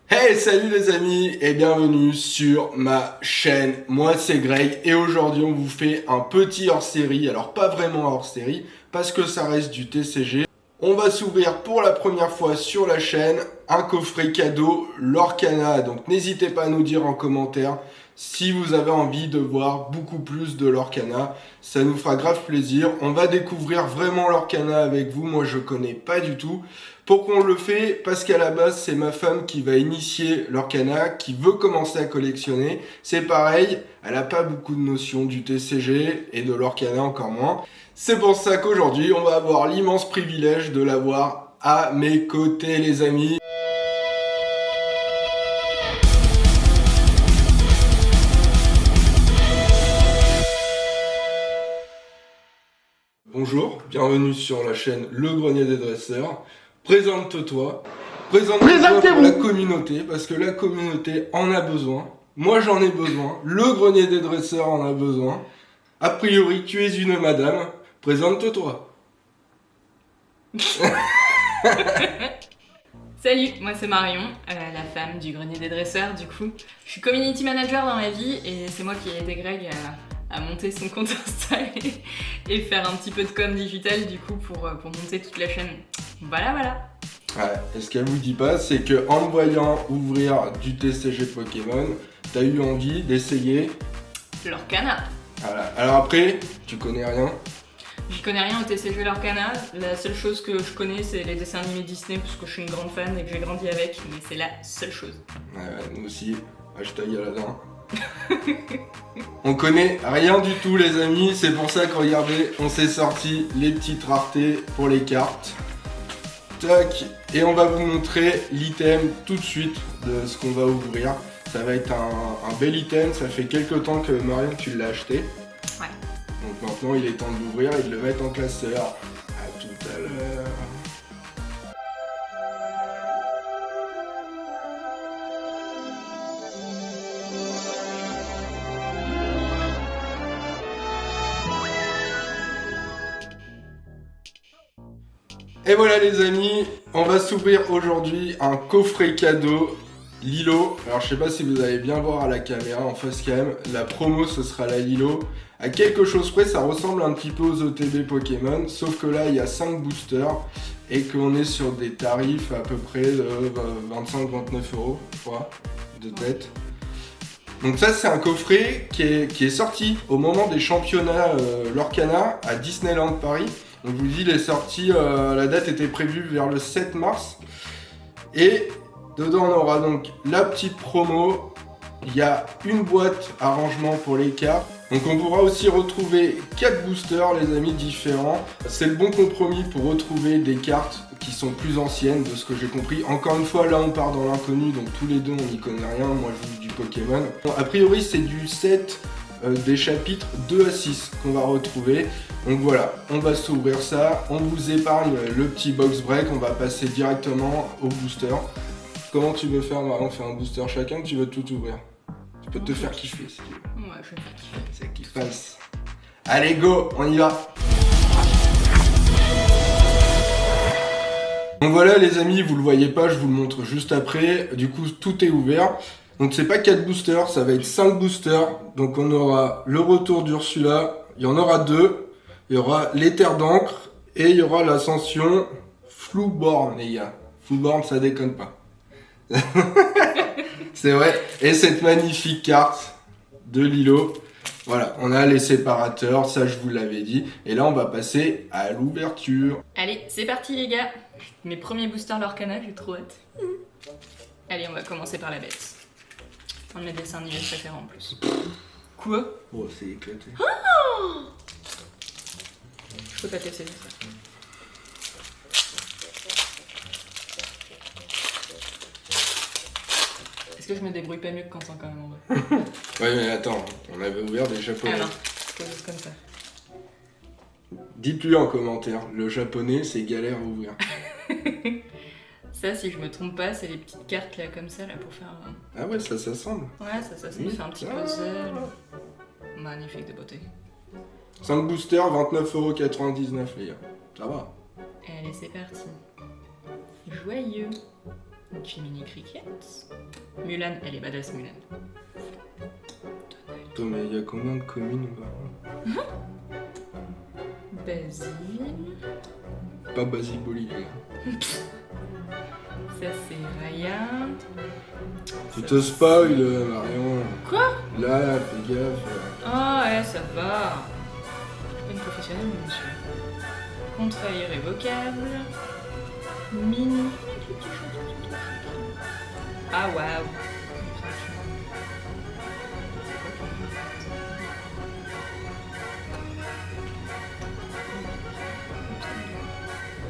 Hey, salut les amis et bienvenue sur ma chaîne. Moi c'est Greg et aujourd'hui on vous fait un petit hors-série. Alors pas vraiment hors-série parce que ça reste du TCG. On va s'ouvrir pour la première fois sur la chaîne un coffret cadeau Lorcana. Donc n'hésitez pas à nous dire en commentaire si vous avez envie de voir beaucoup plus de Lorcana. Ça nous fera grave plaisir. On va découvrir vraiment Lorcana avec vous. Moi je connais pas du tout. Pourquoi on le fait? Parce qu'à la base, c'est ma femme qui va initier l'Orcana, qui veut commencer à collectionner. C'est pareil, elle n'a pas beaucoup de notions du TCG et de l'Orcana encore moins. C'est pour ça qu'aujourd'hui, on va avoir l'immense privilège de l'avoir à mes côtés, les amis. Bonjour, bienvenue sur la chaîne Le Grenier des Dresseurs. Présente-toi. Présente-toi pour la communauté, parce que la communauté en a besoin. Moi j'en ai besoin. Le Grenier des Dresseurs en a besoin. A priori, tu es une madame. Présente-toi. Salut, moi c'est Marion, la femme du Grenier des Dresseurs du coup. Je suis community manager dans ma vie et c'est moi qui ai aidé Greg à monter son compte Insta et faire un petit peu de com digital du coup pour monter toute la chaîne. Voilà. Ouais, et ce qu'elle vous dit pas, c'est que en me voyant ouvrir du TCG Pokémon, t'as eu envie d'essayer Lorcana. Voilà. Alors après, tu connais rien. J'y connais rien au TCG Lorcana, la seule chose que je connais c'est les dessins animés Disney parce que je suis une grande fan et que j'ai grandi avec, mais c'est la seule chose. Ouais, nous aussi, hashtag Aladin. On connaît rien du tout les amis, c'est pour ça que regardez, on s'est sorti les petites raretés pour les cartes. Tac, et on va vous montrer l'item tout de suite de ce qu'on va ouvrir. Ça va être un bel item, ça fait quelques temps que Marion tu l'as acheté. Ouais. Donc maintenant il est temps de l'ouvrir et de le mettre en classeur. À tout à l'heure. Et voilà les amis, on va s'ouvrir aujourd'hui un coffret cadeau Lilo. Alors je sais pas si vous allez bien voir à la caméra en face cam, la promo ce sera la Lilo. À quelque chose près, ça ressemble un petit peu aux OTB Pokémon, sauf que là il y a 5 boosters et qu'on est sur des tarifs à peu près de 25-29 euros, je crois, de tête. Donc ça c'est un coffret qui est sorti au moment des championnats Lorcana à Disneyland Paris. Donc je vous dis, il est sorti, la date était prévue vers le 7 mars. Et dedans on aura donc la petite promo. Il y a une boîte à rangement pour les cartes. Donc on pourra aussi retrouver 4 boosters les amis différents. C'est le bon compromis pour retrouver des cartes qui sont plus anciennes de ce que j'ai compris. Encore une fois là on part dans l'inconnu donc tous les deux on n'y connaît rien. Moi je joue du Pokémon. Bon, a priori c'est du set des chapitres 2 à 6 qu'on va retrouver. Donc voilà, on va s'ouvrir ça. On vous épargne le petit box break. On va passer directement au booster. Comment tu veux faire Marion? On fait un booster chacun ou tu veux tout ouvrir? Tu peux te faire kiffer si tu veux. Ouais, je vais faire kiffer. C'est qui passe. Allez go, on y va. Donc voilà les amis, vous le voyez pas, je vous le montre juste après. Du coup tout est ouvert. Donc c'est pas 4 boosters, ça va être 5 boosters. Donc on aura le retour d'Ursula, il y en aura 2. Il y aura l'éther d'encre et il y aura l'ascension Flouborn les gars. Flouborn ça déconne pas. C'est vrai. Et cette magnifique carte de Lilo. Voilà, on a les séparateurs, ça je vous l'avais dit. Et là on va passer à l'ouverture. Allez, c'est parti les gars. Mes premiers boosters Lorcana, j'ai trop hâte. Allez, on va commencer par la bête. Un de mes dessins animés préférés en plus. Quoi? Oh, c'est éclaté. Je peux pas casser ça. Est-ce que je me débrouille pas mieux que Quentin quand même en vrai? Ouais mais attends, on avait ouvert des japonais. Ah non, c'est pas juste comme ça. Dites-lui en commentaire, le japonais c'est galère à ouvrir. Ça, si je me trompe pas, c'est les petites cartes là comme ça là pour faire. Ah ouais, ça s'assemble. Ouais, ça me fait un petit puzzle. Magnifique de beauté. 5 boosters, 29,99€ les gars. Ça va. Allez, c'est parti. Joyeux. Une mini cricket. Mulan, elle est badass Mulan. Attends, mais il y a combien de communes là? Basile. Pas Basile-Boli, les gars. Ça c'est Raya. Tu te spoil, Marion. Quoi? Là, fais gaffe. Ah ouais, ça va. Je suis pas une professionnelle, monsieur. Contrat irrévocable. Mini. Ah waouh.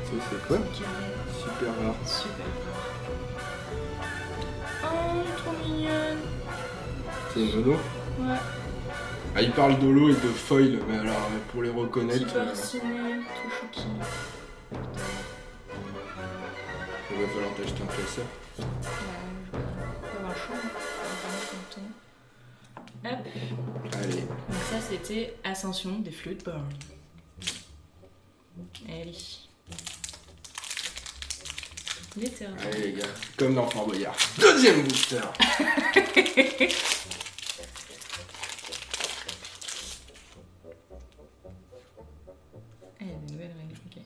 Ça, c'est quoi? Super rare. Super. Oh, elle est trop mignonne. C'est une mono? Ouais. Ah, il parle de l'eau et de foil, mais alors pour les reconnaître, Petit porcinet, tout chouki. il va falloir t'acheter un classeur. Ouais, je vais avoir chaud. Hop. Allez. Donc ça c'était Ascension des Floodborn. Allez. Littéralement. Allez les gars, comme dans Fort Boyard. Deuxième booster. Ah, il y a des nouvelles règles, ok.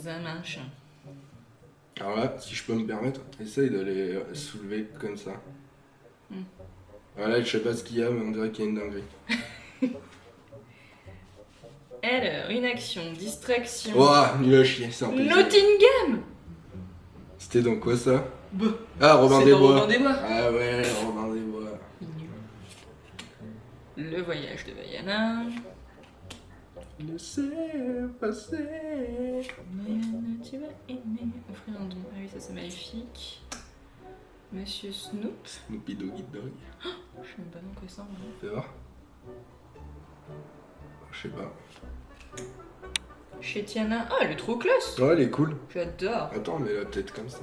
Ça marche. Alors là, si je peux me permettre, essaye de les soulever comme ça. Voilà, je sais pas ce qu'il y a, mais on dirait qu'il y a une dinguerie. Alors, une action, distraction. Ouah, nul à chier, c'est un plaisir. Nottingham. C'était dans quoi ça? Bah, Ah, Robin c'est des dans Bois. Robin des Bois. Ah ouais, Robin des Bois. Le voyage de Vaiana. Laissez passer. Vaiana, tu vas aimer. Offrir un don. Ah oui, ça c'est maléfique. Monsieur Snoop. Snoopy Doggy Dog. Je sais même pas dans quoi ça. Fais voir. Je sais pas. Chez Tiana. Ah, elle est trop classe. Ouais, elle est cool. J'adore. Attends, mais la tête comme ça.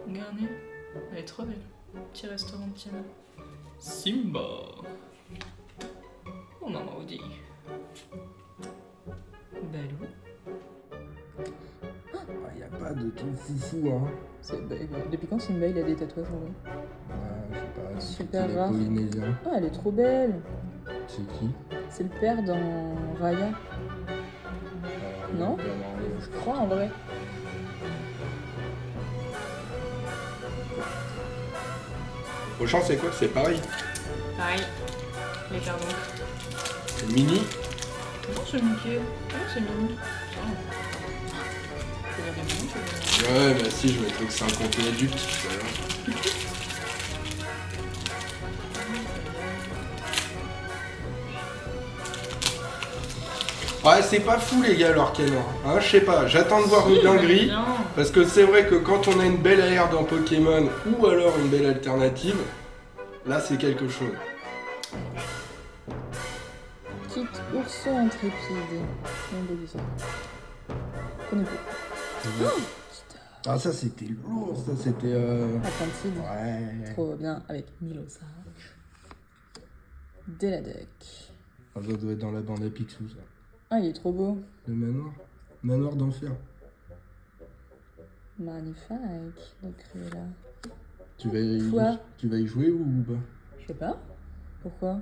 Regardez. Elle est trop belle. Petit restaurant de Tiana. Simba. Oh maman Audi. Balou. Il n'y a pas de tout foufou, hein. Depuis quand Simba il a des tatouages en vrai? Ouais, je sais pas. Super il est rare. polynésien. Ah, elle est trop belle. C'est qui? C'est le père dans Raya. Non? Je crois en vrai. Prochain, c'est quoi? C'est pareil. Pareil. Les cardons. C'est mini. Non, c'est Mickey. Non, c'est Minnie. Ouais, bah si, je mettrais que c'est un contenu adulte. Voilà. Ouais, c'est pas fou les gars leur canon. Hein, je sais pas, j'attends de voir une dinguerie. Parce que c'est vrai que quand on a une belle AR dans Pokémon ou alors une belle alternative, là c'est quelque chose. Kit ourson intrépide. Non, ça. Connais pas. Ah ça c'était lourd, ça c'était... Atlantide. Ouais. Trop bien avec Milosage. Deladec. Ça doit être dans la bande à Picsou ça. Ah, il est trop beau. Le manoir. Manoir d'enfer. Magnifique. Donc là. Tu vas Quoi? tu vas y jouer ou pas? Je sais pas. Pourquoi?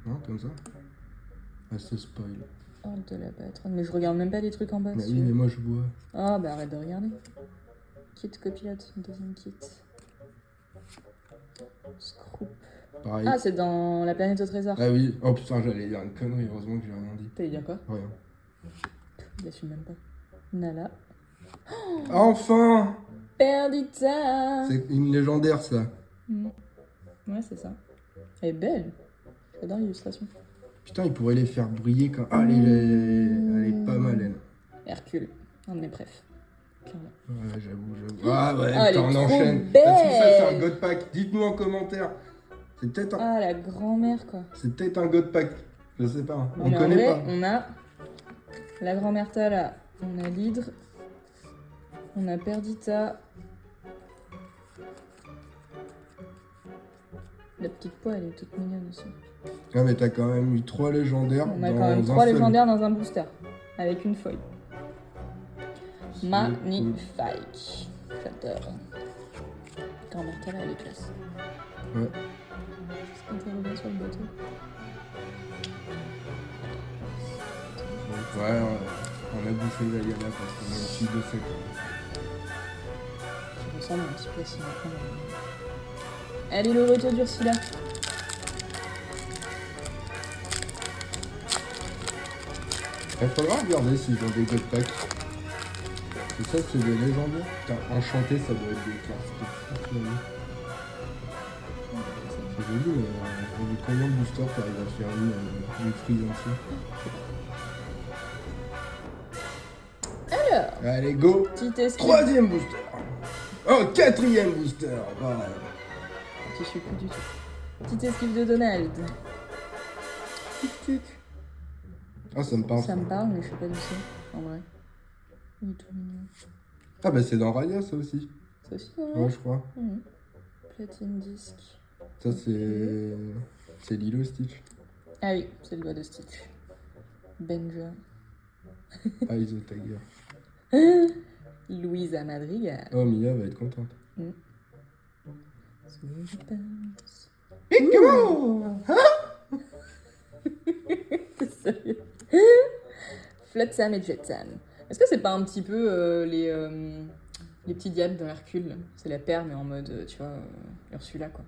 Non, comme ça. Ah, c'est spoil. Horde de la patronne. Mais je regarde même pas les trucs en bas. Mais oui, mais moi je vois. Ah, bah arrête de regarder. Kit copilote, deuxième kit. Scroop. Pareil. Ah, c'est dans la planète au trésor. Ah oui. Oh putain, j'allais dire une connerie, heureusement que j'ai rien dit. T'allais dire quoi? Rien. Il assume même pas. Nala. Enfin! Perdita. C'est une légendaire ça. Ouais, c'est ça. Elle est belle. J'adore l'illustration. Putain, il pourrait les faire briller quand. Ah, elle est pas mal, elle. Hercule, un de mes préfs. Clairement. Ouais, j'avoue. Ah ouais, Ah, elle putain, est on trop enchaîne. belle. Est-ce que ça, c'est un God Pack? Dites-nous en commentaire. C'est peut-être un... Ah, la grand-mère, quoi. C'est peut-être un God Pack. Je sais pas. Non, On mais connaît en vrai, pas. on a la grand-mère Tala, on a l'hydre, on a Perdita. La petite poix, elle est toute mignonne aussi. Ah, mais t'as quand même eu 3 légendaires. On a dans quand même un 3 seul. légendaires dans un booster, avec une feuille. Magnifique. J'adore. Quand Martha, elle est classe. Ouais. Est-ce qu'on peut revenir sur le bateau? Ouais, on a bouffé Valiana parce qu'on a une fille de sec. Ça ressemble un petit peu à Sina. Allez, le retour d'Ursula. Il faudra regarder s'ils ont des god packs. Et ça, c'est des légendaires. Putain, enchanté, ça doit être des cartes. C'est joli, au bout de combien de boosters t'arrives à faire une frise entière? Alors, Allez, go! petite esquive. 3e booster! Oh, 4e booster! Voilà. Je suis plus du tout. Petite esquive de Donald. Tuc. Ah, ça me parle. Ça me parle, mais je sais pas d'où c'est, en vrai. Il est tout mignon. Ah, bah c'est dans Raya, ça aussi. Ça aussi, ouais. Ouais, je crois. Platine disque. Ça, c'est Lilo Stitch. Ah oui, c'est le doigt de Stitch. Benja. Eyes of Tiger. Louisa Madrigal. Oh, Mia va être contente. Sweet Bounce. Et comment? Sérieux. Flotsam et Jetsam. Est-ce que c'est pas un petit peu les petits diables dans Hercule? C'est la paire, mais en mode, tu vois, Ursula, quoi.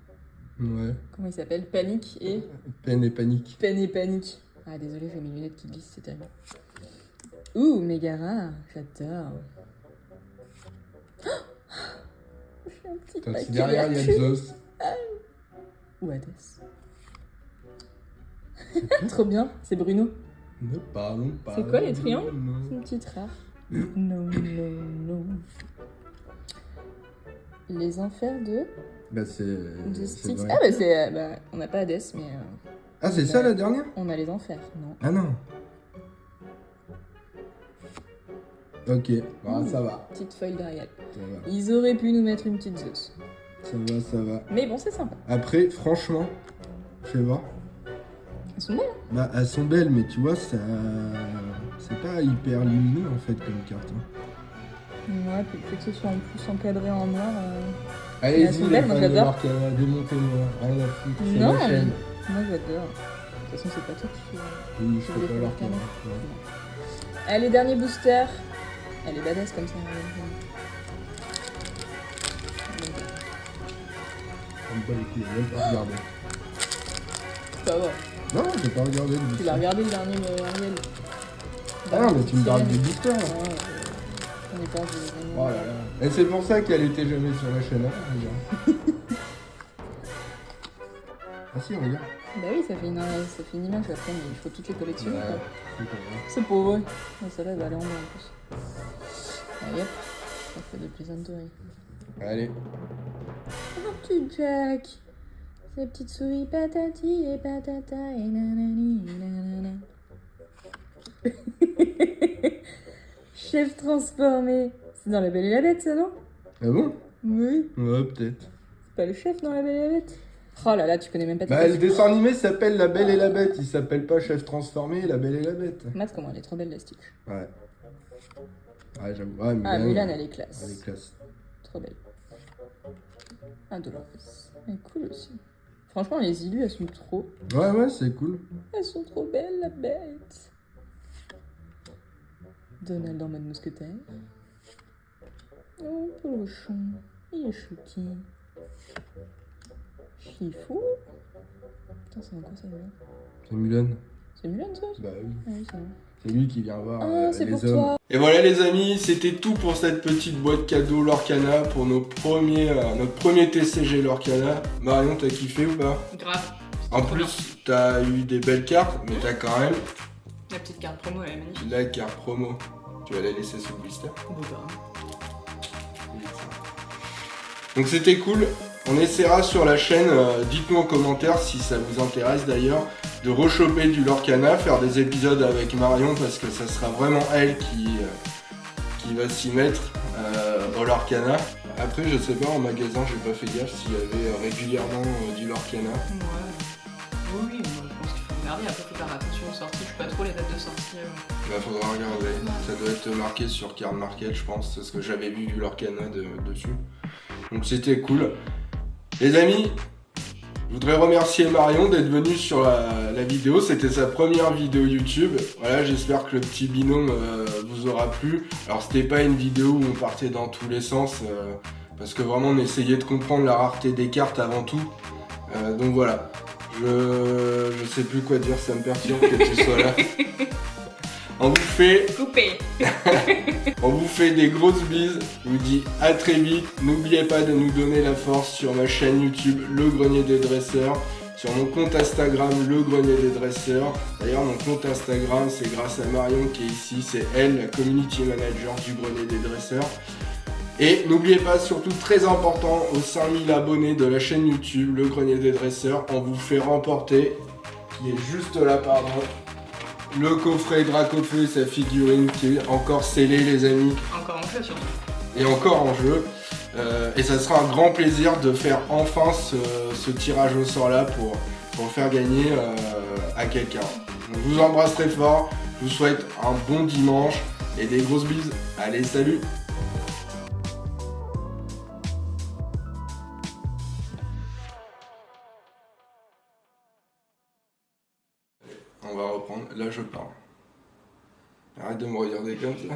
Ouais. Comment il s'appelle? Panique et... Peine et panique. Peine et panique. Ah, désolé, j'ai mes lunettes qui glissent, c'est terrible. Ouh, Mégara, j'adore. Je suis un petit Attends, paquet si derrière il y a Hercule. Zeus. Ou Hadès. Trop bien, c'est Bruno. Ne parlons pas. C'est quoi les triangles? Non. C'est une petite rare. Non, non, non. Les enfers de Bah c'est Styx. vrai. Ah bah c'est... on n'a pas Hadès, mais Ah, c'est ça la dernière? on a les enfers, non? Ah non. Ok, bah, ça va. Petite feuille d'Ariel. Ça va. Ils auraient pu nous mettre une petite Zeus. Ça va, ça va. Mais bon, c'est sympa. Après, franchement, fais voir. Elles sont belles. Bah, elles sont belles, mais tu vois, ça. C'est pas hyper lumineux en fait comme carte. Hein. Ouais, puis le fait que ce soit en plus encadré en noir. Allez-y, elles sont les belles, fans moi, de j'adore. l'Arcana, démontez-moi. Rien à foutre, c'est Non, la chaîne. moi j'adore. De toute façon, c'est pas toi qui fais. Oui, je Tu fais veux pas faire l'Arcana. l'Arcana? Ouais. Allez, dernier booster. Elle est badass comme ça. On me bat les couilles, j'ai même pas regardé. Ça va. Non, j'ai pas regardé le Tu booster. l'as regardé le dernier Ariel. Ah non, mais tu me parles des boosters là. On est pas Oh là là. Et c'est pour ça qu'elle était jamais sur la chaîne. Hein, regarde. Ah si, regarde. Bah oui, ça fait une image après, mais il faut toutes les collectionner. Ouais, quoi. c'est pas vrai. C'est pour vrai. Ouais, celle-là, elle va aller en bas en plus. Allez hop, ça fait des plaisanteries. Allez. Oh, petit Jack. Ces petites souris patati et patata et nanani nanana. Chef transformé. C'est dans La Belle et la Bête, ça, non? Ah bon? Oui. Ouais, peut-être. C'est pas le chef dans La Belle et la Bête? Oh là là, tu connais même pas Bah, le dessin animé s'appelle La Belle et la Bête. Il s'appelle pas Chef Transformé, La Belle et la Bête. Matt, comment elle est trop belle, la Stitch. Ouais. Ouais, j'avoue. Ouais, Ah, Mulan, elle est Elle est classe. classe. Trop belle. Ah, Dolores. Elle est cool aussi. Franchement, les illus, elles sont trop... Ouais, ouais, c'est cool. Elles sont trop belles, la bête. Donald en mode mousquetaire. Oh, Polochon. Il est chouki. Chifou. Putain, c'est dans quoi ça, là? C'est Mulan. C'est Mulan, ça? Bah oui. Ah oui, c'est vrai. C'est lui qui vient voir Ah, c'est les pour hommes. toi. Et voilà les amis, c'était tout pour cette petite boîte cadeau Lorcana pour notre premier TCG Lorcana. Marion, t'as kiffé ou pas? Grave. En plus, t'as eu des belles cartes, mais t'as quand même La petite carte promo, elle est magnifique. la carte promo. Tu vas la laisser sous le blister. Donc c'était cool. On essaiera sur la chaîne, dites-nous en commentaire si ça vous intéresse d'ailleurs, de rechoper du Lorcana, faire des épisodes avec Marion parce que ça sera vraiment elle qui va s'y mettre au Lorcana. Après, je sais pas, en magasin, j'ai pas fait gaffe s'il y avait régulièrement du Lorcana. Ouais. Oui, moi, je pense qu'il faut regarder, après faut faire attention aux sorties, je sais pas trop les dates de sortie. Bah faudra regarder, ça doit être marqué sur Card Market je pense, c'est ce que j'avais vu leur canal dessus. Donc c'était cool. Les amis, je voudrais remercier Marion d'être venue sur la vidéo, c'était sa première vidéo YouTube. Voilà, j'espère que le petit binôme vous aura plu. Alors c'était pas une vidéo où on partait dans tous les sens, parce que vraiment on essayait de comprendre la rareté des cartes avant tout. Donc voilà, je sais plus quoi dire, ça me perturbe que tu sois là. On vous fait... Coupé. On vous fait des grosses bises, je vous dis à très vite, n'oubliez pas de nous donner la force sur ma chaîne YouTube Le Grenier des Dresseurs, sur mon compte Instagram Le Grenier des Dresseurs. D'ailleurs mon compte Instagram c'est grâce à Marion qui est ici, c'est elle la community manager du Grenier des Dresseurs. Et n'oubliez pas, surtout très important, aux 5000 abonnés de la chaîne YouTube Le Grenier des Dresseurs, on vous fait remporter, qui est juste là pardon, le coffret Dracofeu et sa figurine qui est encore scellé les amis. Encore en jeu surtout. Et encore en jeu. Et ça sera un grand plaisir de faire enfin ce tirage au sort là pour le faire gagner à quelqu'un. Donc, je vous embrasse très fort, je vous souhaite un bon dimanche et des grosses bises. Allez, salut! On va reprendre, là je parle. Arrête de me regarder comme ça.